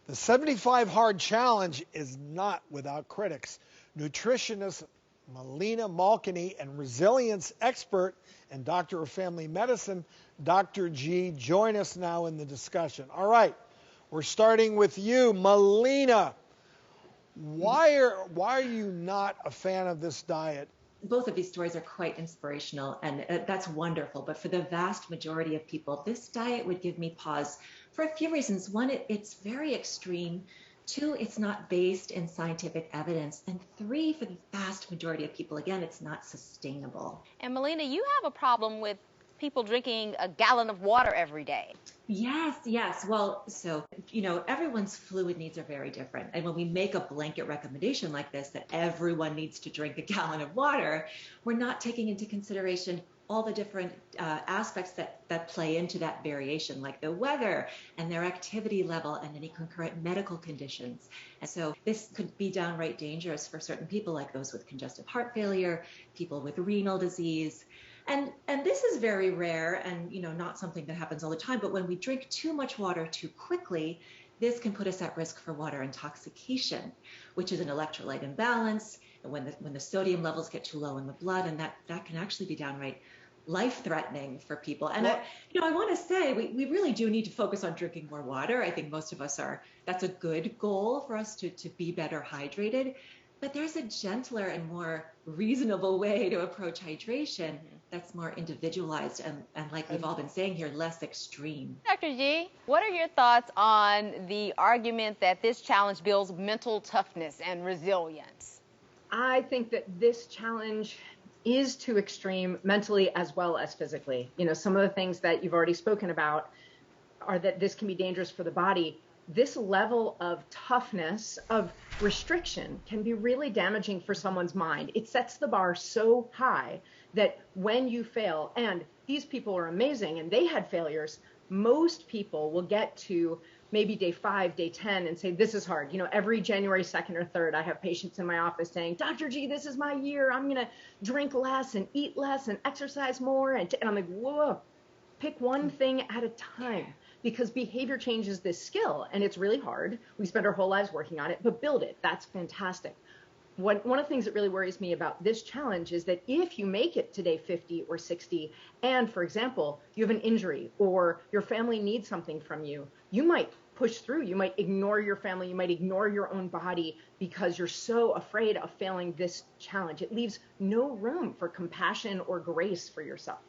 The 75 Hard Challenge is not without critics. Nutritionist Malina Malkani and resilience expert and doctor of family medicine, Dr. G, join us now in the discussion. All right, we're starting with you, Malina. Why are you not a fan of this diet? Both of these stories are quite inspirational, and that's wonderful. But for the vast majority of people, this diet would give me pause for a few reasons. One, it's very extreme. Two, it's not based in scientific evidence. And three, for the vast majority of people, again, it's not sustainable. And Malina, you have a problem with people drinking a gallon of water every day. Yes. Well, so, everyone's fluid needs are very different. And when we make a blanket recommendation like this, that everyone needs to drink a gallon of water, we're not taking into consideration all the different aspects that play into that variation, like the weather and their activity level and any concurrent medical conditions. And so this could be downright dangerous for certain people, like those with congestive heart failure, people with renal disease. And this is very rare and, not something that happens all the time. But when we drink too much water too quickly, this can put us at risk for water intoxication, which is an electrolyte imbalance. And when the sodium levels get too low in the blood, and that can actually be downright life-threatening for people. And I want to say we really do need to focus on drinking more water. I think most of us that's a good goal for us to be better hydrated. But there's a gentler and more reasonable way to approach hydration that's more individualized and like we've all been saying here, less extreme. Dr. G, what are your thoughts on the argument that this challenge builds mental toughness and resilience? I think that this challenge is too extreme mentally as well as physically. Some of the things that you've already spoken about are that this can be dangerous for the body. This level of toughness, of restriction, can be really damaging for someone's mind. It sets the bar so high that when you fail, and these people are amazing and they had failures, most people will get to maybe day 5, day 10 and say, this is hard. Every January 2nd or 3rd, I have patients in my office saying, Dr. G, this is my year. I'm going to drink less and eat less and exercise more. And I'm like, whoa, pick one thing at a time. Because behavior change is this skill, and it's really hard. We spend our whole lives working on it, but build it. That's fantastic. One of the things that really worries me about this challenge is that if you make it to day 50 or 60, and, for example, you have an injury or your family needs something from you, you might push through. You might ignore your family. You might ignore your own body because you're so afraid of failing this challenge. It leaves no room for compassion or grace for yourself.